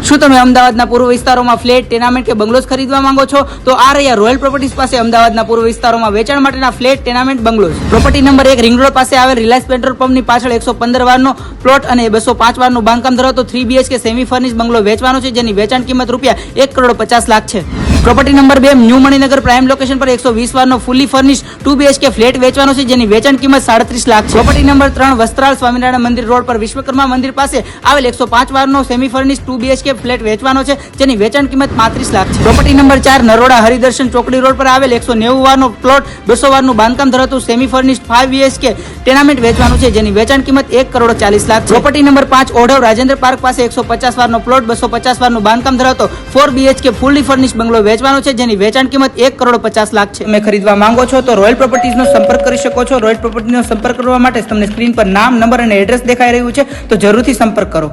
શું તમે અમદાવાદના પૂર્વ વિસ્તારોમાં ફ્લેટ, ટેનામેન્ટ કે બંગલોઝ ખરીદવા માંગો છો? તો આ રહ્યા રોયલ પ્રોપર્ટીઝ પાસે અમદાવાદના પૂર્વ વિસ્તારોમાં વેચાણ માટેના flat, tenement, bungalows. Property number 1 ring road પાસે આવેલ રિલાયન્સ પેટ્રોલ પંપની પાછળ 115 વારનો પ્લોટ અને 205 વારનું બાંધકામ ધરાવતો 3 BHK સેમી ફર્નિશ બંગલો વેચવાનો છે, જેની વેચાણ કિંમત ₹1,50,00,000 છે. Property number 2 new Maninagar prime location પર 120 વારનો ફુલ્લી ફર્નિશ 2 BHK ફ્લેટ વેચવાનો છે, જેની વેચાણ કિંમત ₹37 લાખ છે. પ્રોપર્ટી નંબર 3 વસ્ત્રાલ સ્વામિનારાયણ મંદિર રોડ પર વિશ્વકર્મા મંદિર પાસે આવેલ 105 વારનો સેમી ફર્નિશ 2 BHK ફ્લેટ વેચવાનો છે, જેની વેચાણ કિંમત ₹35 લાખ છે. પ્રોપર્ટી નંબર 4 નરોડા હરિદર્શન ચોકડી રોડ પર આવેલ 190 વારનો પ્લોટ 200 વારનું બાંધકામ ધરાવતું સેમી ફર્નિશ 5 BHK ટેનામેન્ટ વેચવાનું છે, જેની વેચાણ કિંમત ₹1,40,00,000 છે. Property number 5 Odhav Rajendra park પાસે 150 વારનો પ્લોટ 250 વારનું બાંધકામ ધરાવતો 4 BHK ફુલ્લી ફર્નિશ બંગલો વેચવાનો છે, જેની વેચાણ કિંમત ₹1,50,00,000 છે. તમે ખરીદવા માંગો છો તો રોયલ પ્રોપર્ટીઝનો સંપર્ક કરી શકો છો. રોયલ પ્રોપર્ટીનો સંપર્ક કરવા માટે તમને સ્ક્રીન પર નામ, નંબર અને એડ્રેસ દેખાઈ રહ્યું છે, તો જરૂરથી સંપર્ક કરો.